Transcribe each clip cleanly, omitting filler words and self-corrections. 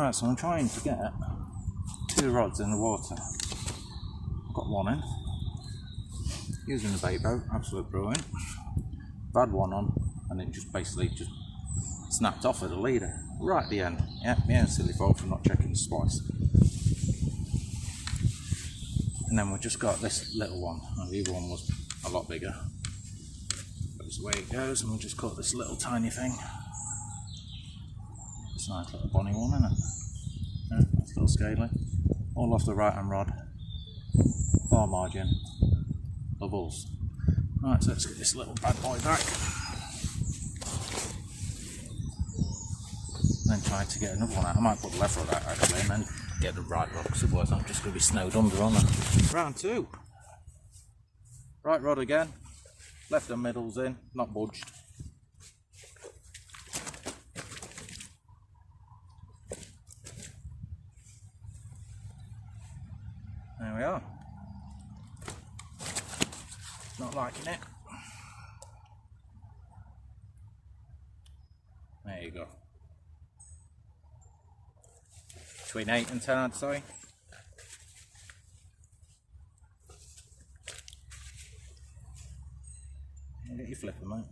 Right, so I'm trying to get 2 rods in the water. I've got one in. Using the bait boat, absolute brilliant. I've had one on and it just basically snapped off at the leader. Right at the end. Yeah, silly fault for not checking the splice. And then we've just got this little one. Well, the other one was a lot bigger. That's the way it goes, and we'll just caught this little tiny thing. It's a nice little bonny one, isn't it? Yeah, nice little scaly. All off the right hand rod. Far margin. Lovells. Right, so let's get this little bad boy back. And then try to get another one out. I might put the left rod out actually and then get the right rod, because otherwise I'm just going to be snowed under on it. Round 2. Right rod again. Left and middle's in, not budged. There we are. Not liking it. There you go. Between 8 and 10, I'd say. Get your flipper, mate.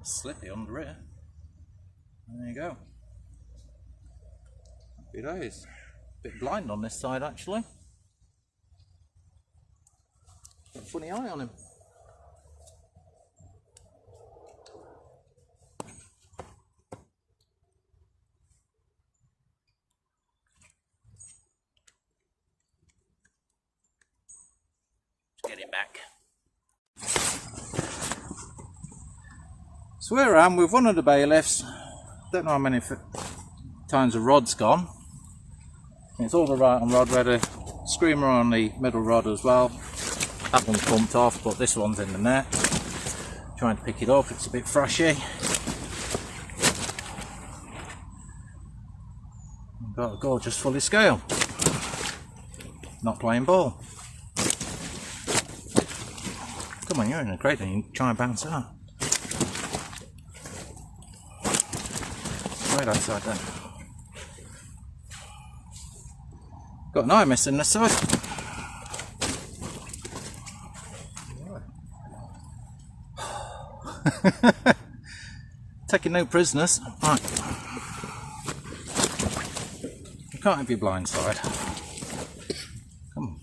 Slippy under it. There you go. Happy days. Bit blind on this side actually. Got a funny eye on him. Get him back. So where I am with one of the bailiffs. Don't know how many times the rod's gone. It's all the right on rod, where the screamer on the middle rod as well. That one's pumped off, but this one's in the net. Trying to pick it up, it's a bit thrashy. Got a gorgeous fully scale. Not playing ball. Come on, you're in a crate and you can try and bounce out. Right outside then. Got an eye missing this side. Taking no prisoners. Right. You can't have your blind side. Come on.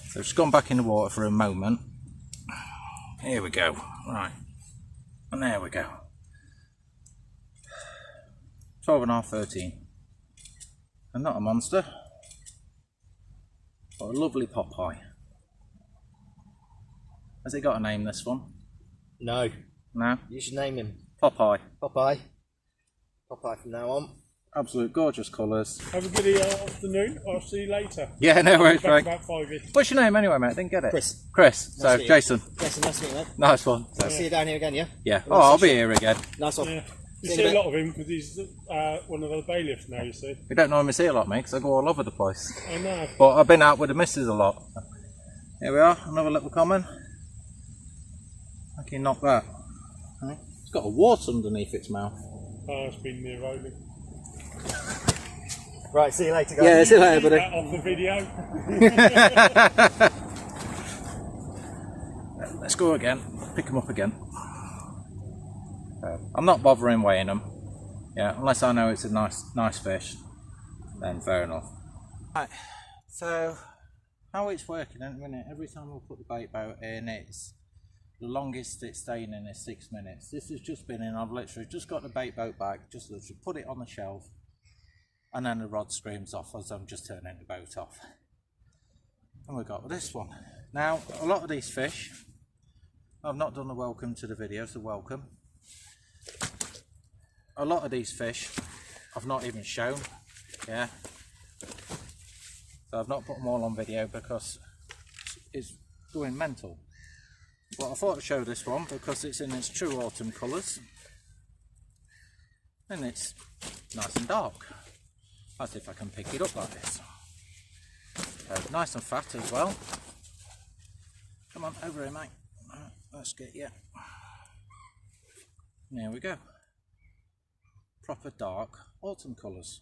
So it's gone back in the water for a moment. Here we go. Right. And there we go. 12.5, 13. And not a monster, but a lovely Popeye. Has it got a name, this one? No. No? You should name him. Popeye. Popeye. Popeye from now on. Absolute gorgeous colours. Have a good afternoon. I'll see you later. Yeah, no worries, Frank. About 5-ish. What's your name anyway, mate? I didn't get it. Chris. Chris. So, Nice to meet you. Jason. Jason, nice to meet you, mate. Nice one. So, I'll see you down here again, yeah? yeah. Oh, I'll be here again. Nice one. Yeah. You See see you a in a lot of him because he's one of the bailiffs now, you see. We don't normally see a lot, mate, because I go all over the place. I know. But I've been out with the missus a lot. Here we are, another little common. I can knock that. It's got a wart underneath its mouth. Oh, it's been near rolling. Right, see you later, guys. Yeah, see you later, buddy. That off the video. Let's go again. Pick them up again. I'm not bothering weighing them. Yeah, unless I know it's a nice fish. Then fair enough. Right. So how it's working at the minute? Every time we put the bait boat in, it's the longest it's staying in is 6 minutes. This has just been in. I've literally just got the bait boat back. Just literally put it on the shelf, and then the rod screams off as I'm just turning the boat off. And we've got this one. Now, a lot of these fish, I've not done a welcome to the video, so welcome. A lot of these fish I've not even shown, yeah. So I've not put them all on video because it's going mental. But I thought I'd show this one because it's in its true autumn colours. And it's nice and dark. As if I can pick it up like this. Nice and fat as well. Come on, over here, mate. let's get you. There we go. Proper dark autumn colours.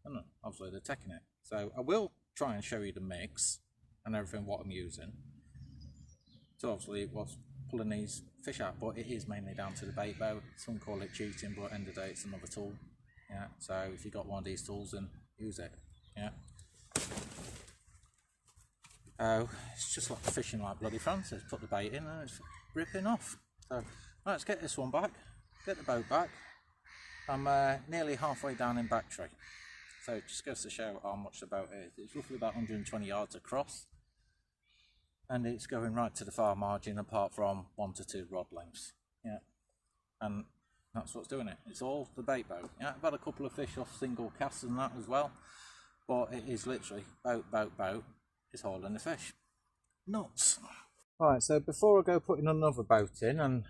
And obviously they're taking it. So I will try and show you the mix and everything what I'm using. So obviously it was pulling these fish out, but it is mainly down to the bait boat. Some call it cheating, but at the end of the day it's another tool. Yeah. So if you got one of these tools, then use it. Yeah. Oh, it's just like fishing like bloody Francis. Put the bait in and it's ripping off. So let's get this one back. Get the boat back. I'm nearly halfway down in battery. So it just goes to show how much the boat is. It's roughly about 120 yards across. And it's going right to the far margin apart from 1 to 2 rod lengths. Yeah. And that's what's doing it. It's all the bait boat. Yeah, I've had a couple of fish off single casts and that as well. But it is literally boat is hauling the fish. Nuts. Alright, so before I go putting another boat in and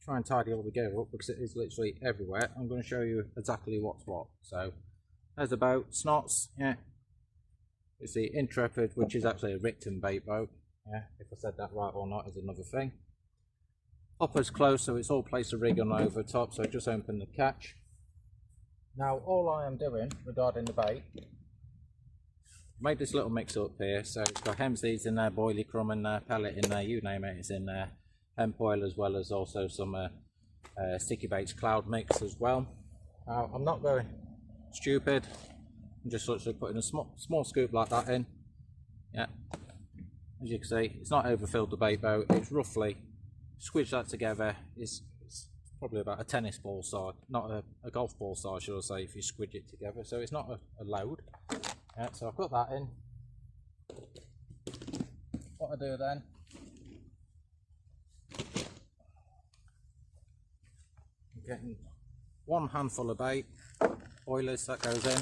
try and tidy all the gear up because it is literally everywhere, I'm going to show you exactly what's what. So there's the boat, Snots, yeah. It's the Intrepid, which is actually a Richton bait boat. Yeah, if I said that right or not is another thing. Hopper's close, so it's all placed a rig on over top, so just open the catch. Now all I am doing regarding the bait, made this little mix up here, so it's got hem seeds in there, boilie crumb in there, pellet in there, you name it, it's in there. Hemp oil as well as also some sticky baits cloud mix as well. Now I'm not going stupid, I'm just literally putting a small scoop like that in. Yeah, as you can see, it's not overfilled the bait boat, it's roughly, squidge that together, it's probably about a tennis ball size, not a golf ball size should I say, if you squidge it together, so it's not a load. Yeah, so I've got that in. What I do then, I'm getting one handful of bait, oilers that goes in.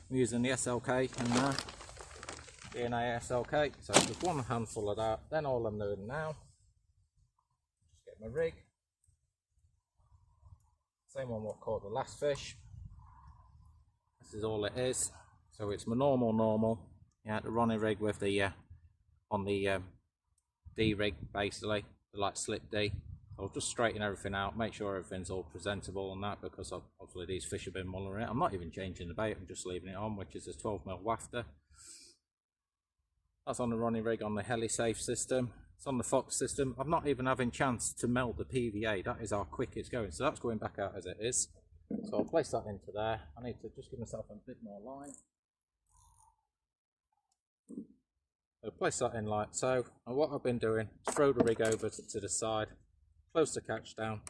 I'm using the SLK in there, DNA SLK, so just one handful of that. Then all I'm doing now, just get my rig, same one what caught the last fish. This is all it is. So it's my normal, yeah, the Ronnie rig with the on the D rig basically, the like slip D. I'll just straighten everything out, make sure everything's all presentable and that, because obviously these fish have been mullering it. I'm not even changing the bait, I'm just leaving it on, which is a 12mm wafter. That's on the Ronnie rig on the HeliSafe system. It's on the Fox system. I'm not even having chance to melt the PVA. That is how quick it's going. So that's going back out as it is. So I'll place that into there. I need to just give myself a bit more line. I'll place that in like so, and what I've been doing is throw the rig over to the side, close the catch down,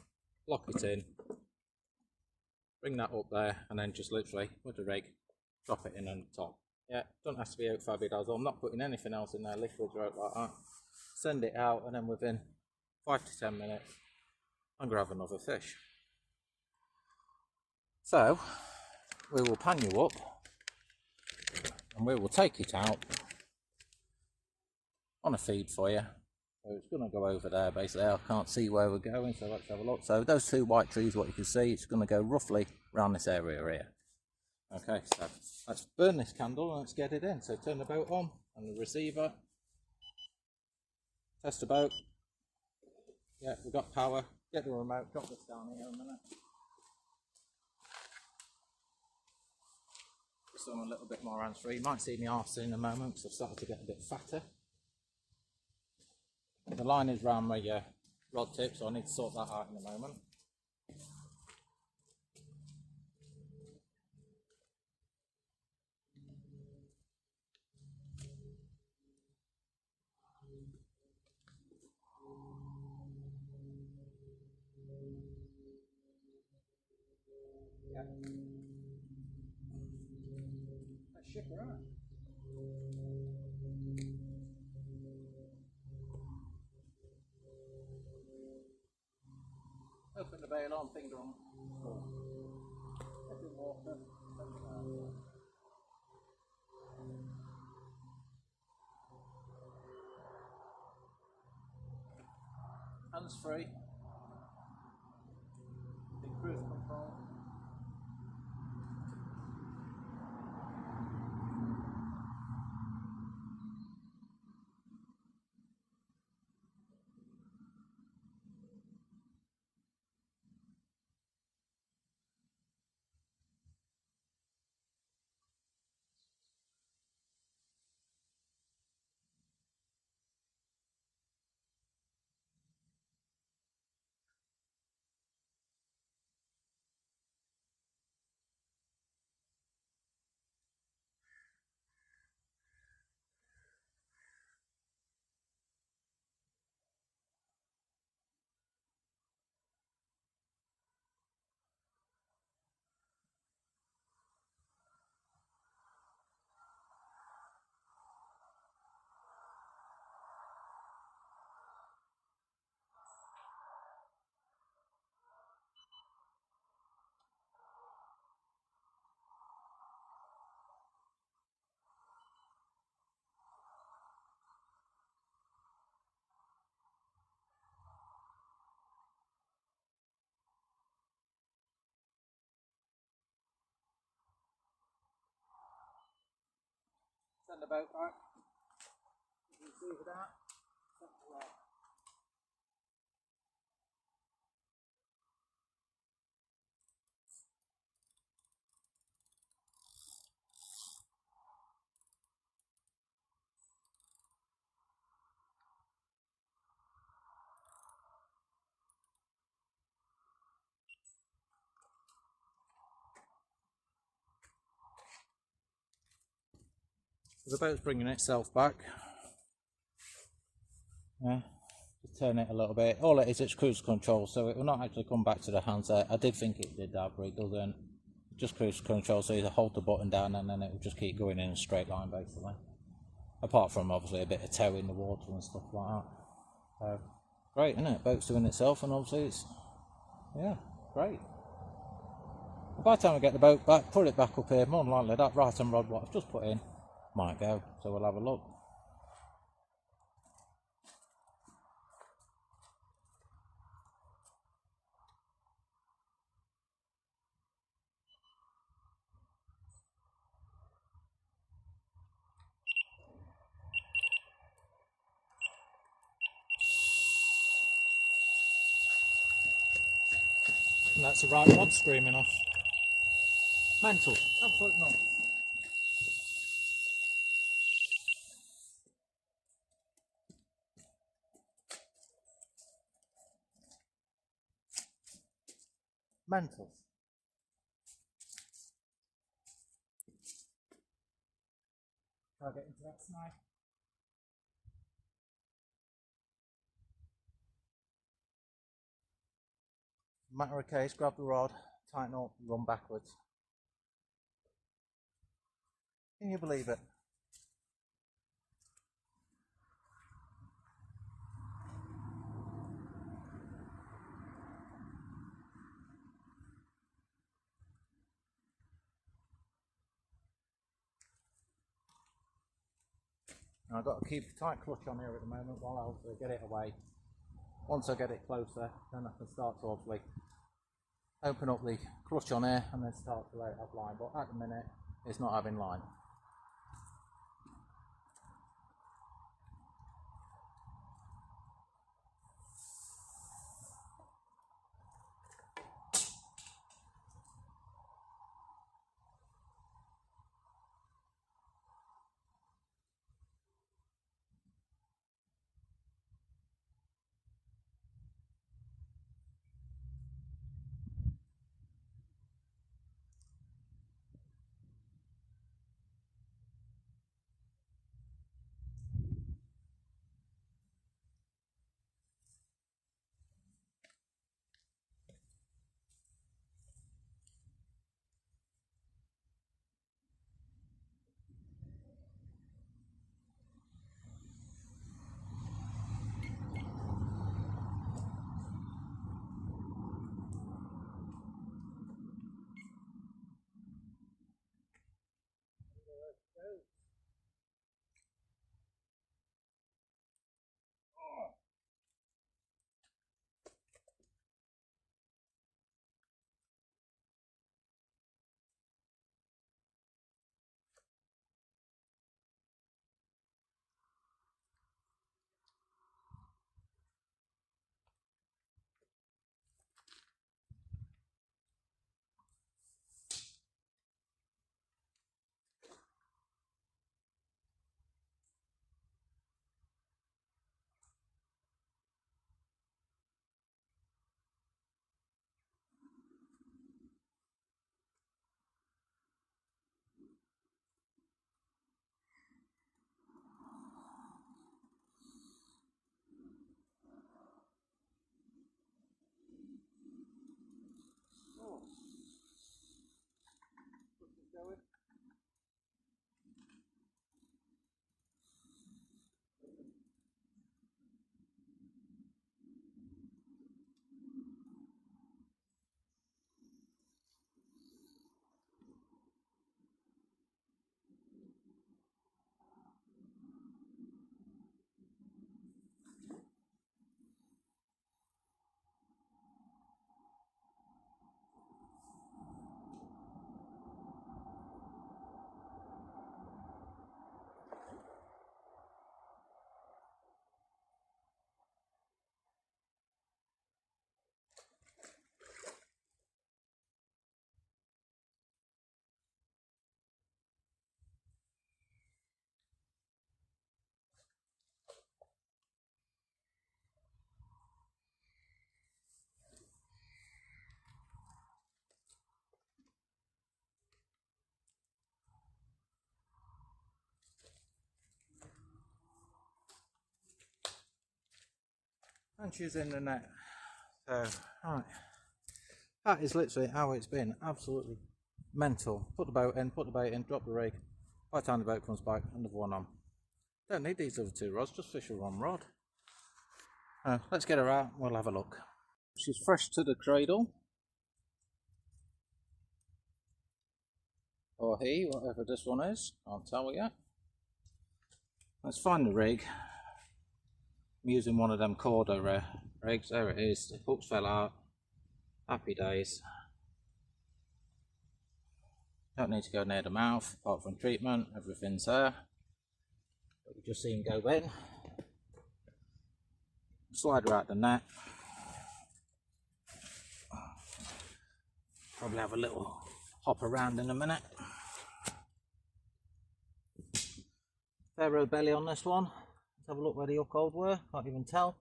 lock it in, bring that up there, and then just literally with the rig drop it in on the top. Yeah, don't have to be out fabby dazzle. I'm not putting anything else in there, liquids or out like that. Send it out, and then within 5 to 10 minutes I'm going to have another fish. So we will pan you up and we will take it out on a feed for you. So it's going to go over there basically. I can't see where we're going, so let's have a look. So those two white trees, what you can see, it's going to go roughly around this area here. Okay, so let's burn this candle and let's get it in. So turn the boat on and the receiver. Test the boat. Yeah, we've got power. Get the remote, drop this down here a minute. So I'm a little bit more hands-free. You might see me arse in a moment because I've started to get a bit fatter. The line is round my rod tip, so I need to sort that out in a moment. Yeah. Let's ship her out. Open the bail on, finger on. Every water. Hands free. Big cruise control. Send the boat back. You can see with that. The boat's bringing itself back. Yeah, just turn it a little bit. All it is, it's cruise control, so it will not actually come back to the handset. I did think it did that, but it doesn't. Just cruise control, so you hold the button down and then it will just keep going in a straight line basically. Apart from obviously a bit of tow in the water and stuff like that. So, great, isn't it? Boat's doing itself, and obviously it's, yeah, great. By the time we get the boat back, put it back up here, more than likely that right hand rod what I've just put in might go, so we'll have a look. And that's the right rod screaming off. Mental, absolute not. Mental. Try to get into that snag. Matter of case, grab the rod, tighten up, run backwards. Can you believe it? And I've got to keep a tight clutch on here at the moment while I get it away. Once I get it closer, then I can start to hopefully open up the clutch on here and then start to let it have line. But at the minute, it's not having line. And she's in the net. So, right. That is literally how it's been. Absolutely mental. Put the boat in, drop the rig. By the time the boat comes back, another one on. Don't need these other 2 rods, just fish with one rod. Let's get her out, we'll have a look. She's fresh to the cradle. Or he, whatever this one is, can't tell yet. Let's find the rig. I'm using one of them Corda rigs. There it is. The hooks fell out. Happy days. Don't need to go near the mouth apart from treatment. Everything's there. But you just see him go in. Slide her out the net. Probably have a little hop around in a minute. Fair row belly on this one. Let's have a look where the hook holes were. Can't even tell.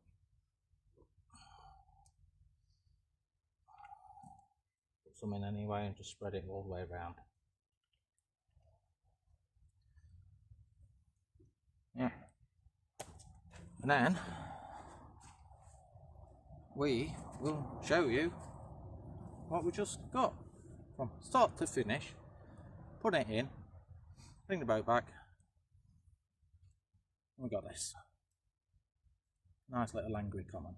Put some in anyway and just spread it all the way around. Yeah. And then we will show you what we just got from start to finish. Put it in, bring the boat back, and we got this nice little angry common.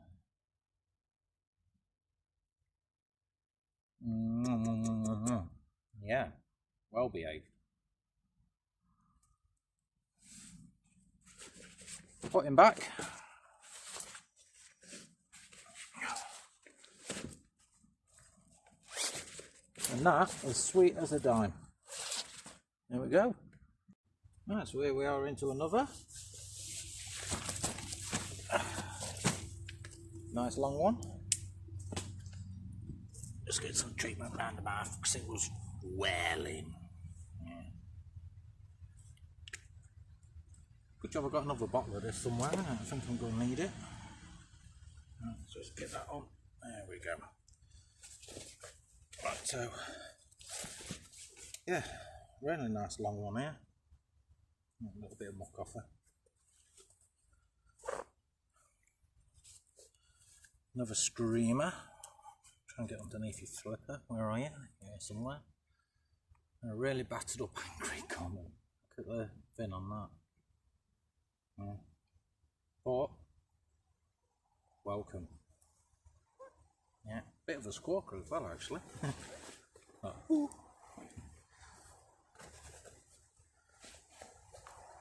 Yeah, well behaved. Put him back. And that is sweet as a dime. There we go. Right, so here we are into another. Nice long one. Just get some treatment round the mouth because it was welling. Yeah. Good job I got another bottle of this somewhere. I think I'm going to need it. Let's just get that on. There we go. Right, so yeah, really nice long one here. A little bit of muck off her. Another screamer. Try and get underneath your flipper. Where are you? Here somewhere. And a really battered up angry common. Look at the fin on that. Yeah. But welcome. Yeah, bit of a squawker as well actually. Oh.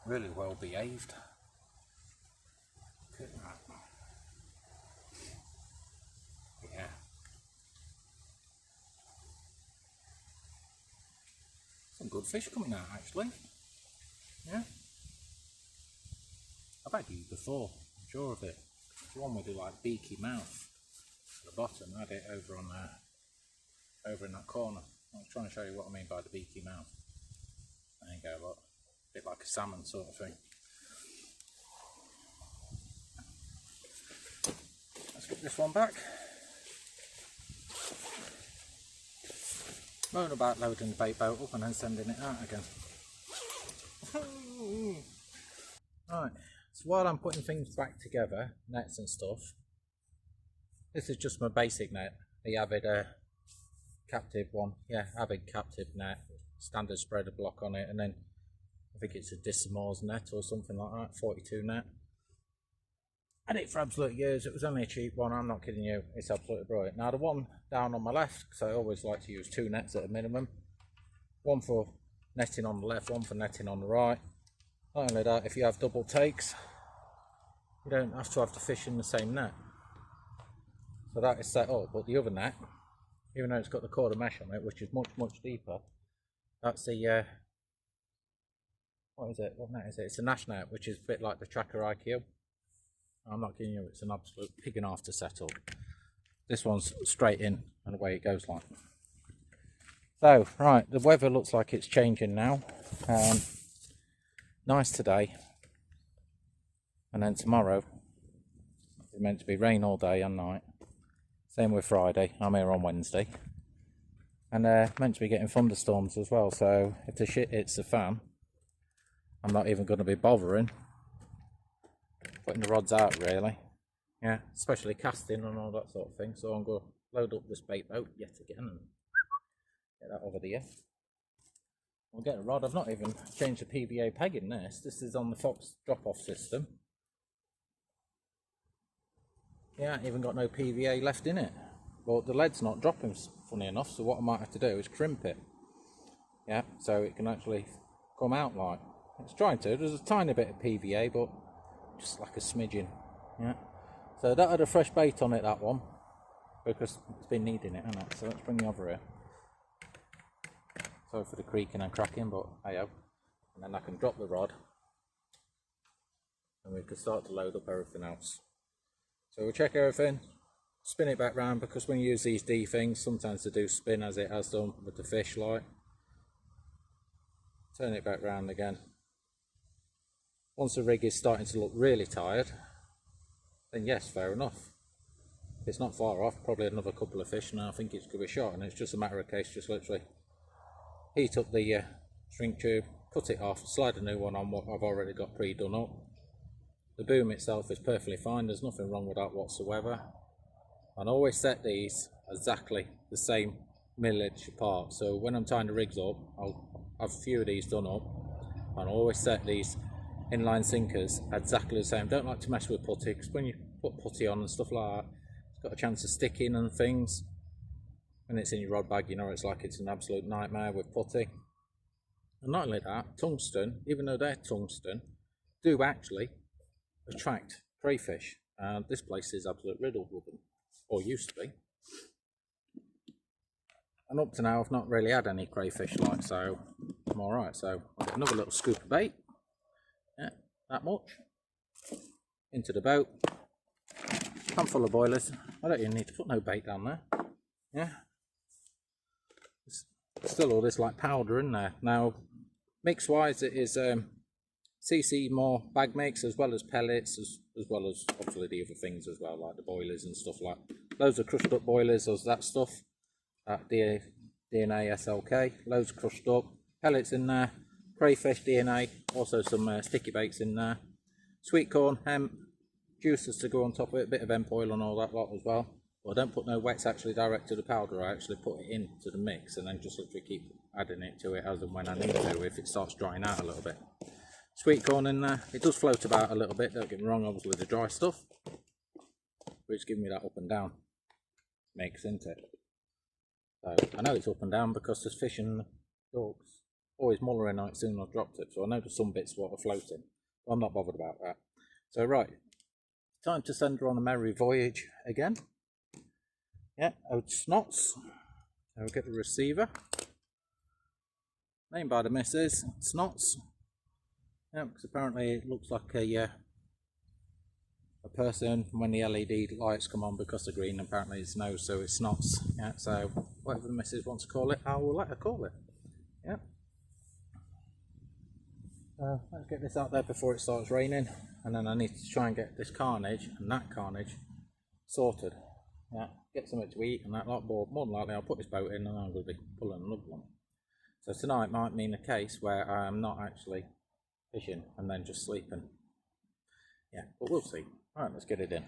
Really well behaved. Look at that. Yeah. Some good fish coming out actually. Yeah. I've had these before, I'm sure of it. The one with the like beaky mouth at the bottom. I had it over on over in that corner. I was trying to show you what I mean by the beaky mouth. There you go, look. A bit like a salmon sort of thing. Let's get this one back. Moan about loading the bait boat up and then sending it out again. Right, so while I'm putting things back together, nets and stuff, this is just my basic net, the Avid captive one. Yeah, Avid captive net, standard spreader block on it, and then I think it's a Dissamores net or something like that, 42 net. Had it for absolute years. It was only a cheap one, I'm not kidding you, it's absolutely brilliant. Now the one down on my left, because I always like to use 2 nets at a minimum, one for netting on the left, one for netting on the right. Not only that, if you have double takes, you don't have to have the fish in the same net. So that is set up, but the other net, even though it's got the Corda mesh on it, which is much deeper, that's the what is it? What net is it? It's a Nash net, which is a bit like the Tracker IQ. I'm not kidding you, it's an absolute pig and a half to set up. This one's straight in and away it goes like. So, right, the weather looks like it's changing now. Nice today, and then tomorrow it's meant to be rain all day and night. Same with Friday. I'm here on Wednesday, and meant to be getting thunderstorms as well. So if the shit hits the fan, I'm not even going to be bothering putting the rods out really. Yeah, especially casting and all that sort of thing. So I'm going to load up this bait boat yet again and get that over the edge. We'll get a rod. I've not even changed the PVA peg in this. This is on the Fox drop-off system. Yeah, ain't even got no PVA left in it. But the lead's not dropping, funny enough, so what I might have to do is crimp it. Yeah, so it can actually come out like. It's trying to. There's a tiny bit of PVA, but just like a smidgen. Yeah. So that had a fresh bait on it, that one, because it's been needing it, hasn't it? So let's bring the other here. Sorry for the creaking and cracking, but hey-oh. And then I can drop the rod, and we can start to load up everything else. So we'll check everything, spin it back round, because when you use these D things, sometimes they do spin as it has done with the fish light. Turn it back round again. Once the rig is starting to look really tired, then yes, fair enough. It's not far off, probably another couple of fish, and I think it's going to be shot, and it's just a matter of case, just literally heat up the shrink tube, cut it off, slide a new one on what I've already got pre-done up. The boom itself is perfectly fine, there's nothing wrong with that whatsoever. And I always set these exactly the same millage apart, so when I'm tying the rigs up, I'll have a few of these done up, and I always set these inline sinkers exactly the same. Don't like to mess with putty, because when you put putty on and stuff like that, it's got a chance of sticking and things. When it's in your rod bag, you know it's like it's an absolute nightmare with putty. And not only that, tungsten, even though they're tungsten, do actually attract crayfish, and this place is absolutely riddled with them, or used to be. And up to now I've not really had any crayfish like, so I'm alright. So I'll get another little scoop of bait. Yeah, that much. Into the boat. Handful of boilers. I don't even need to put no bait down there. Yeah. There's still all this like powder in there. Now, mix wise it is CC more bag mix, as well as pellets, as well as obviously the other things as well, like the boilers and stuff like. Loads of crushed up boilers, there's that stuff. DNA SLK, loads crushed up. Pellets in there. Crayfish DNA, also some sticky baits in there, sweet corn, hemp, juices to go on top of it, a bit of hemp oil and all that lot as well. Well, I don't put no wets actually direct to the powder, I actually put it into the mix and then just literally keep adding it to it as and when I need to, if it starts drying out a little bit. Sweet corn in there, it does float about a little bit, don't get me wrong, obviously the dry stuff, but it's giving me that up and down mix, isn't it? So I know it's up and down because there's fish and dogs always mullering on it soon as I've dropped it, so I know there's some bits what are floating, but I'm not bothered about that. So right, time to send her on a merry voyage again. Yeah, old Snots. So we'll get the receiver. Named by the missus, Snots. Yeah, because apparently it looks like a person when the LED lights come on, because the green apparently it's nose, so it's Snots. Yeah, so whatever the missus wants to call it, I will let her call it. Yeah. Let's get this out there before it starts raining, and then I need to try and get this carnage and that carnage sorted. Yeah, get something to eat and that lot, but more than likely I'll put this boat in and I'm going to be pulling another one. So tonight might mean a case where I am not actually fishing and then just sleeping. Yeah, but we'll see. Alright, let's get it in.